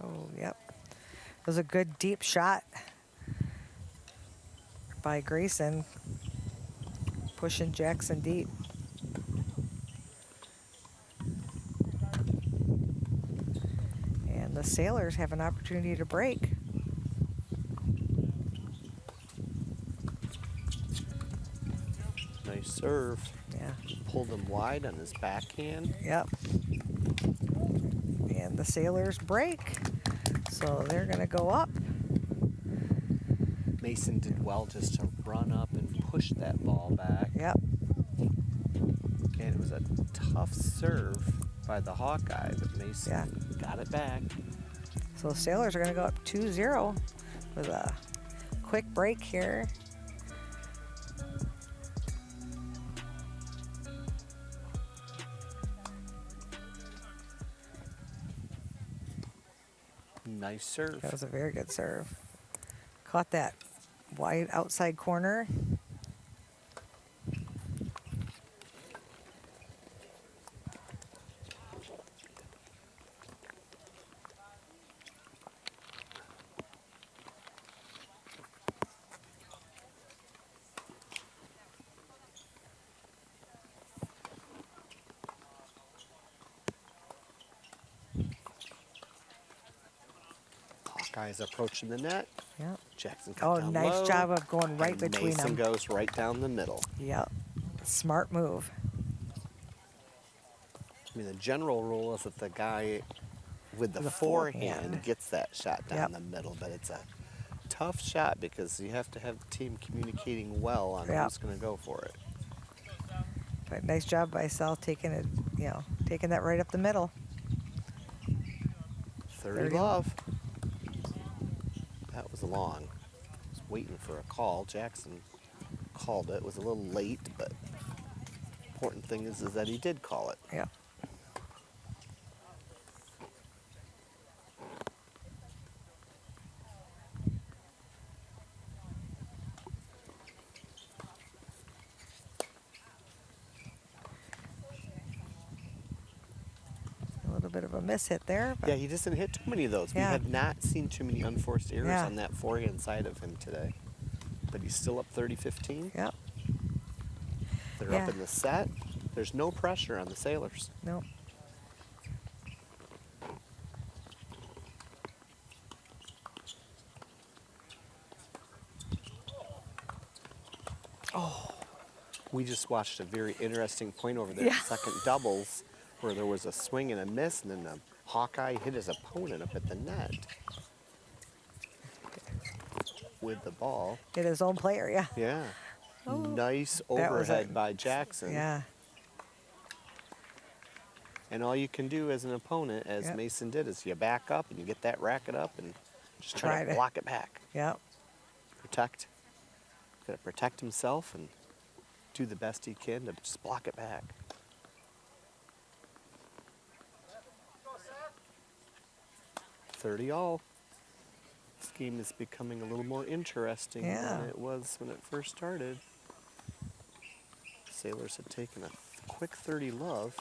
Oh, yep. It was a good deep shot by Grayson, pushing Jackson deep. And the Sailors have an opportunity to break. Nice serve. Yeah. Pulled him wide on his backhand. Yep. And the Sailors break. So they're going to go up. Mason did well just to run up and push that ball back. Yep. And it was a tough serve by the Hawkeye, but Mason got it back. So the Sailors are going to go up 2-0 with a quick break here. Nice serve. That was a very good serve. Caught that wide outside corner. Guys approaching the net. Yep. Jackson cut down nice low, job of going right and between Mason them. goes right down the middle. Yep. Smart move. I mean, the general rule is that the guy with the The forehand forehand. gets that shot down Yep. the middle, but it's a tough shot because you have to have the team communicating well on Yep. who's going to go for it. But nice job by Sal taking it, taking that right up the middle. 30 love. That was long. I was waiting for a call. Jackson called it. It was a little late, but important thing is that he did call it. Yep. A little bit of a miss hit there. But Yeah, he doesn't hit too many of those. Yeah. We have not seen too many unforced errors Yeah. on that forehand side of him today. But he's still up 30-15. Yep. They're Yeah. up in the set. There's no pressure on the Sailors. Nope. We just watched a very interesting point over there, Yeah. second doubles, where there was a swing and a miss, and then the Hawkeye hit his opponent up at the net. with the ball. Hit his own player, yeah. Yeah. Oh, nice that was overhead by Jackson. Yeah. And all you can do as an opponent, as Yep. Mason did, is you back up and you get that racket up and just try to block it back. Yep. Protect. Got to protect himself and do the best he can to just block it back. $30-all. This game is becoming a little more interesting than it was when it first started. Sailors had taken a quick 30-love.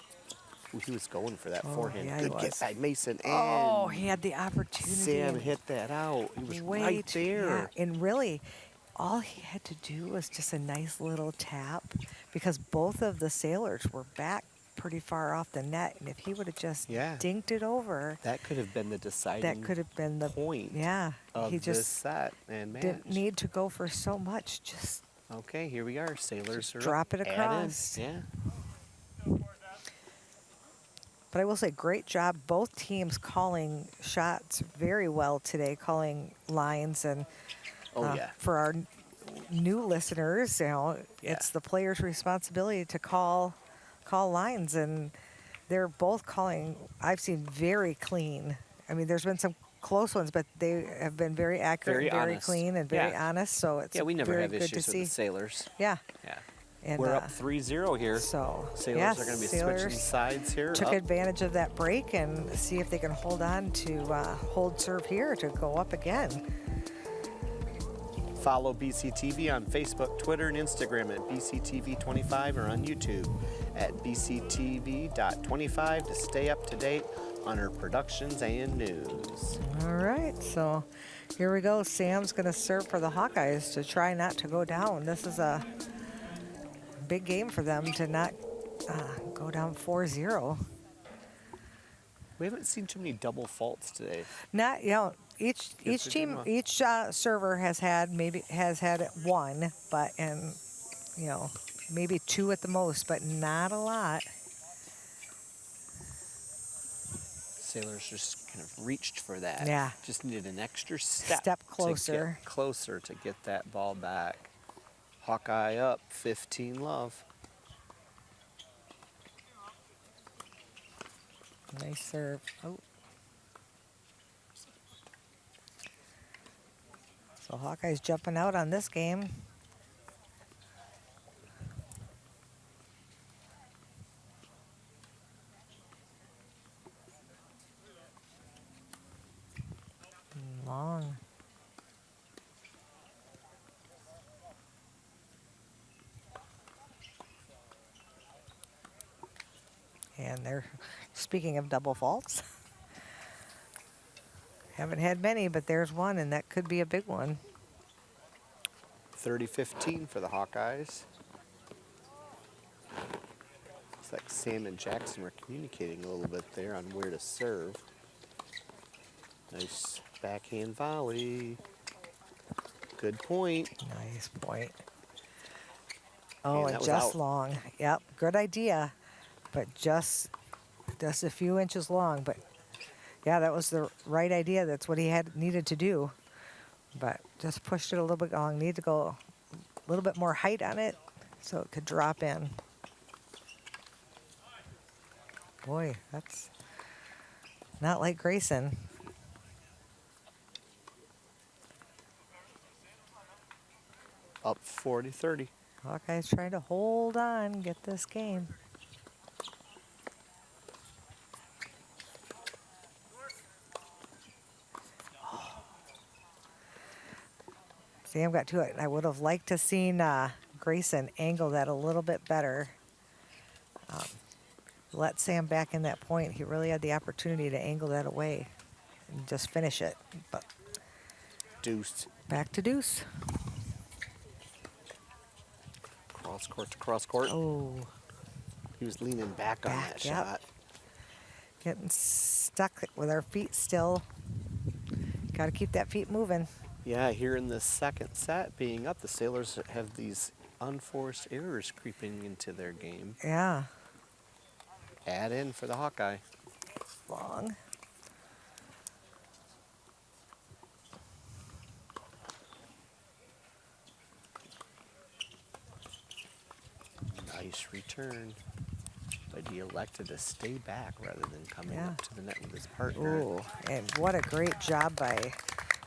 Ooh, he was going for that forehand. Yeah, Good get by Mason. Oh, And he had the opportunity. Sam hit that out. He was right there. Yeah, and really, all he had to do was just a nice little tap because both of the Sailors were back pretty far off the net, and if he would have just dinked it over, that could have been the deciding that could have been the point of he just this set and match. Didn't need to go for so much. Just okay, here we are. Sailors are drop it across. Yeah. But I will say, great job. Both teams calling shots very well today, calling lines. And for our new listeners, you know, it's the player's responsibility to call lines. And they're both calling, I've seen very clean. I mean, there's been some close ones, but they have been very accurate, very clean, and very honest. So it's we never very have good issues to with see. the Sailors. Yeah. And we're up 3-0 here. So Sailors are going to be switching sides here. Took advantage of that break and see if they can hold on to hold serve here to go up again. Follow BCTV on Facebook, Twitter, and Instagram at BCTV25 or on YouTube at BCTV.25 to stay up to date on our productions and news. All right, so here we go. Sam's going to serve for the Hawkeyes to try not to go down. This is a big game for them to not go down 4-0. We haven't seen too many double faults today. Not, you know, each team, each server has had one, but you know, maybe two at the most, but not a lot. Sailors just kind of reached for that. Yeah. Just needed an extra step closer. To get closer to get that ball back. Hawkeye up 15-love. Nice serve. Oh. So Hawkeye's jumping out on this game. Long. And they're, speaking of double faults, haven't had many, but there's one, and that could be a big one. 30-15 for the Hawkeyes. It's like Sam and Jackson were communicating a little bit there on where to serve. Nice backhand volley. Good point. Nice point. Oh, and just out. Long. Yep, good idea, but just a few inches long. But yeah, that was the right idea. That's what he needed to do. But just pushed it a little bit long. Need to go a little bit more height on it so it could drop in. Boy, that's not like Grayson. Up 40-30. Hawkeye's trying to hold on, get this game. Sam got to it. I would have liked to seen Grayson angle that a little bit better. Let Sam back in that point. He really had the opportunity to angle that away and just finish it. But deuce. Back to deuce. Cross court to cross court. Oh. He was leaning back on that shot. Getting stuck with our feet still. Got to keep that feet moving. Yeah, here in the second set being up, the Sailors have these unforced errors creeping into their game. Yeah. Add in for the Hawkeye. Long. Nice return. But he elected to stay back rather than coming up to the net with his partner. Ooh, and what a great job by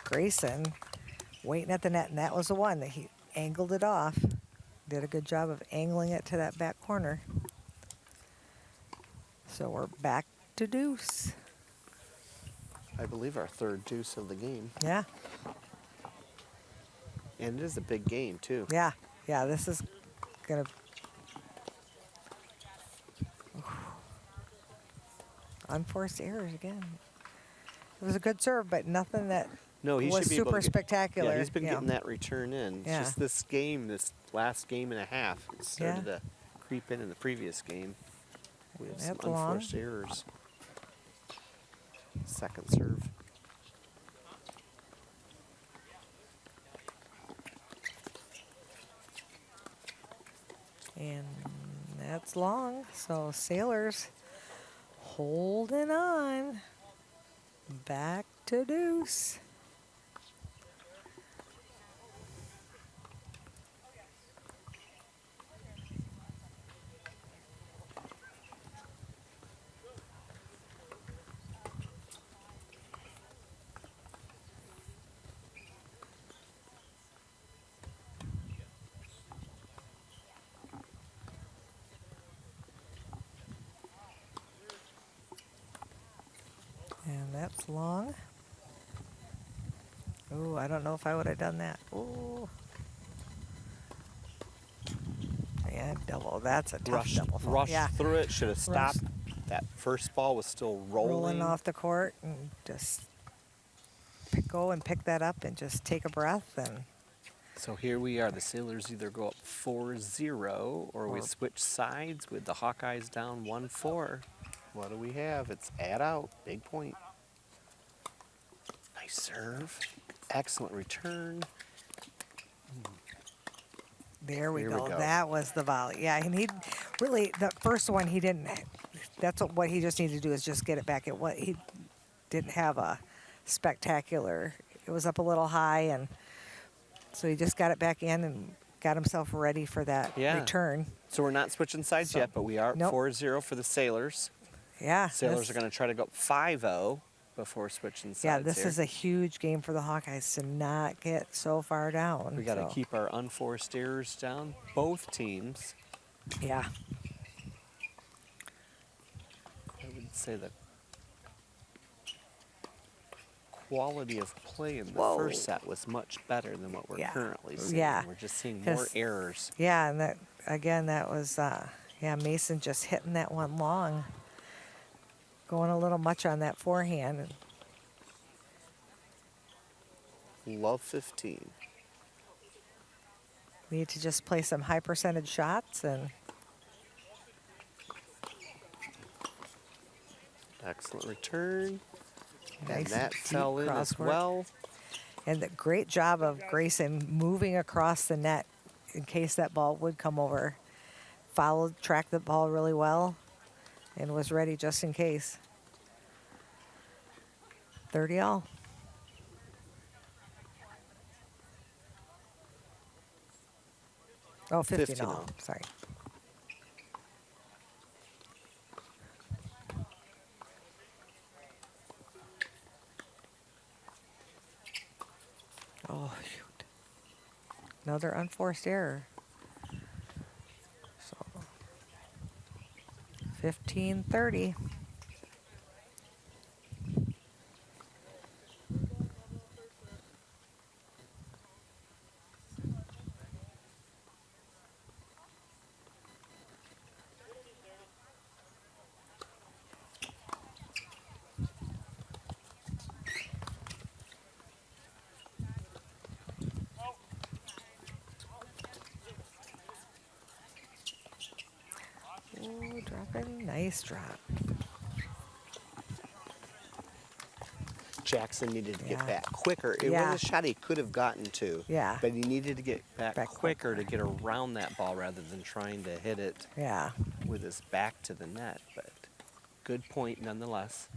Grayson waiting at the net. And that was the one that he angled it off. Did a good job of angling it to that back corner. So we're back to deuce. I believe our third deuce of the game. Yeah. And it is a big game, too. Yeah. Yeah, this is going to... Unforced errors again. It was a good serve, but nothing that was super spectacular. Yeah, he's been getting that return in. It's just this game, this last game and a half, it started to creep in the previous game. We have some unforced errors. Second serve. And that's long. So Sailors holding on. Back to deuce. And that's long. Oh, I don't know if I would have done that. Oh. And double. That's a tough double fault. Rushed through it. Should have stopped. That first ball was still rolling off the court, and just go and pick that up and just take a breath. And so here we are. The Sailors either go up 4-0 or we switch sides with the Hawkeyes down 1-4. What do we have? It's add out. Big point. Nice serve. Excellent return. There we go. That was the volley. Yeah, and he really, the first one he didn't, that's what he just needed to do is just get it back. He didn't have a spectacular, it was up a little high, and so he just got it back in and got himself ready for that return. So we're not switching sides yet, but we are 4-0 for the Sailors. Yeah. Sailors are going to try to go up 5-0 before switching sides. Yeah, this is a huge game for the Hawkeyes to not get so far down. We got to keep our unforced errors down, both teams. Yeah. I would say the quality of play in the first set was much better than what we're currently seeing. Yeah. We're just seeing more errors. Yeah, and that again, that was Mason just hitting that one long. Going a little much on that forehand. Love 15. Need to just play some high percentage shots and excellent return. Nice and that fell in as well. And the great job of Grayson moving across the net in case that ball would come over. Tracked the ball really well and was ready just in case. 30 all. Oh, 15 all. Sorry. Oh, shoot. Another unforced error. So 15-30. Ooh, dropping. Nice drop. Jackson needed to get back quicker. It was a shot he could have gotten to. Yeah. But he needed to get back quicker to get around that ball rather than trying to hit it with his back to the net. But good point nonetheless.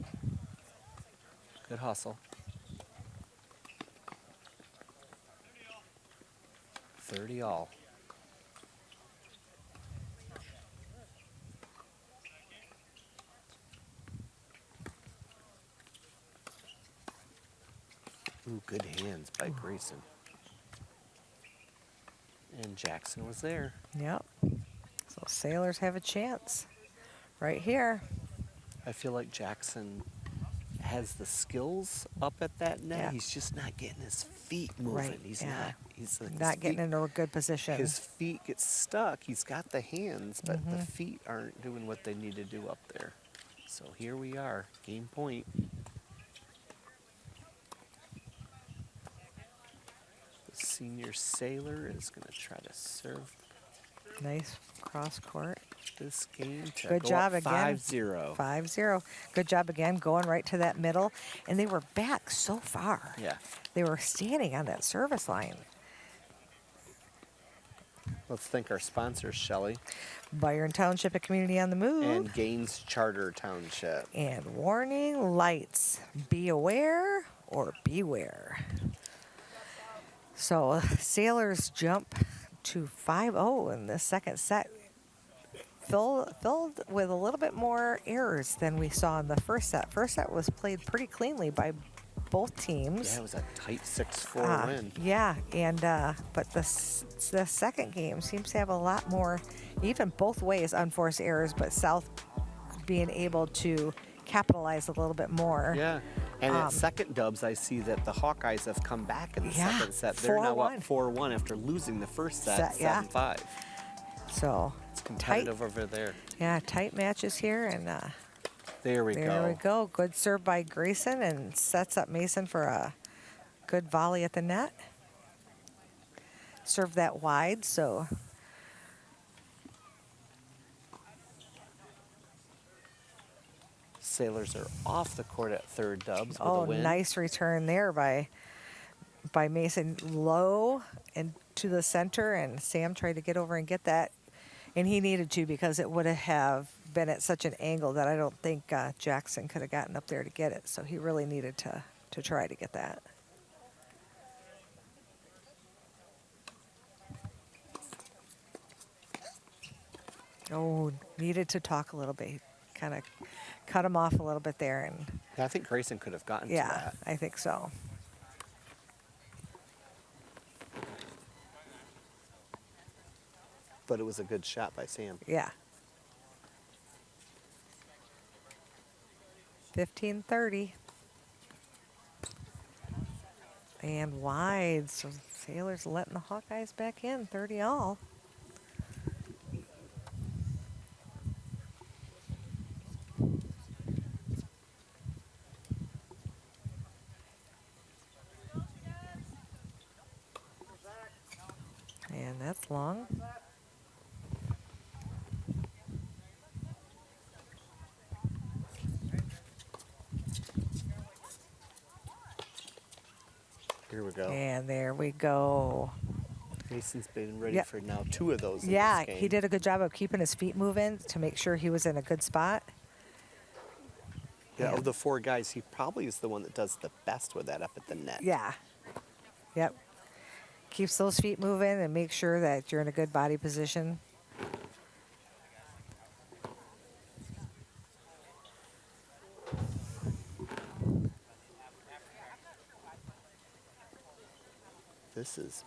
Good hustle. 30 all. Ooh, good hands by Grayson. And Jackson was there. Yep. So Sailors have a chance right here. I feel like Jackson has the skills up at that net. Yeah. He's just not getting his feet moving. Right. He's yeah. not. He's like not getting into a good position. His feet get stuck. He's got the hands, but the feet aren't doing what they need to do up there. So here we are, game point. The senior Sailor is going to try to serve Nice cross court. this game to Good go job up again. 5-0. 5-0. Good job again, going right to that middle. And they were back so far. Yeah. They were standing on that service line. Let's thank our sponsors, Shelley. Byron Township, a community on the move. And Gaines Charter Township. And warning lights. Be aware or beware. So Sailors jump to 5-0 in the second set. Filled with a little bit more errors than we saw in the first set. First set was played pretty cleanly by both teams. Yeah, it was a tight 6-4 win. Yeah, and but the second game seems to have a lot more, even both ways, unforced errors, but South being able to capitalize a little bit more. Yeah, and at second dubs, I see that the Hawkeyes have come back in the second set. They're now up 4-1 after losing the first set 7-5. So it's competitive over there. Yeah, tight matches here, and there we go. Good serve by Grayson, and sets up Mason for a good volley at the net. Serve that wide, so Sailors are off the court at third dubs with a win. Nice return there by Mason, low and to the center, and Sam tried to get over and get that, and he needed to because it would have been at such an angle that I don't think Jackson could have gotten up there to get it. So he really needed to try to get that. Oh, needed to talk a little bit. Kind of cut him off a little bit there, and yeah, I think Grayson could have gotten to that. Yeah, I think so. But it was a good shot by Sam. Yeah. 15-30. And wide, so Sailors letting the Hawkeyes back in, 30 all. And that's long. Here we go. And there we go. Mason's been ready for now 2 of those in Yeah, this game. he did a good job of keeping his feet moving to make sure he was in a good spot. Yeah, of the 4 guys, he probably is the one that does the best with that up at the net. Yeah. Yep. Keeps those feet moving and make sure that you're in a good body position. This is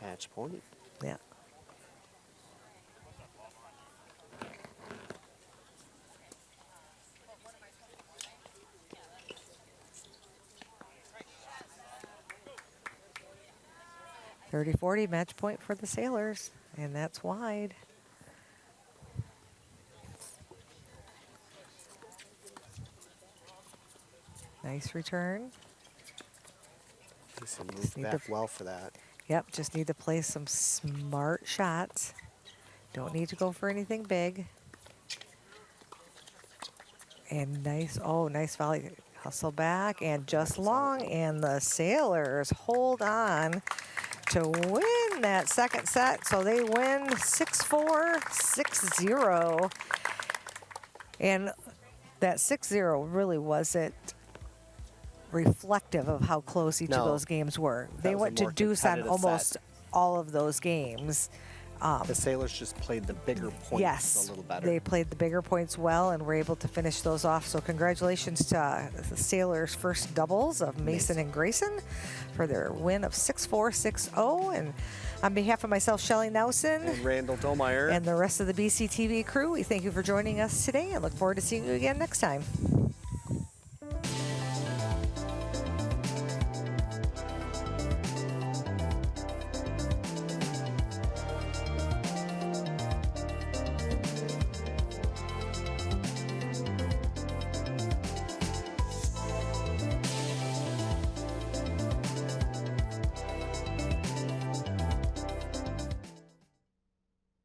match point. Yeah. .30-40 match point for the Sailors, and that's wide. Nice return. Mason moved back well for that. Yep, just need to play some smart shots. Don't need to go for anything big. And nice volley. Hustle back and just long, and the Sailors hold on to win that second set. So they win 6-4, 6-0. And that 6-0 really wasn't reflective of how close each of those games were. They went to deuce on almost all of those games. The Sailors just played the bigger points a little better. They played the bigger points well and were able to finish those off. So congratulations to the Sailors' first doubles of Mason and Grayson for their win of 6-4, 6-0. And on behalf of myself, Shelly Nelson, and Randall Dolmeyer, and the rest of the BCTV crew, we thank you for joining us today and look forward to seeing you again next time.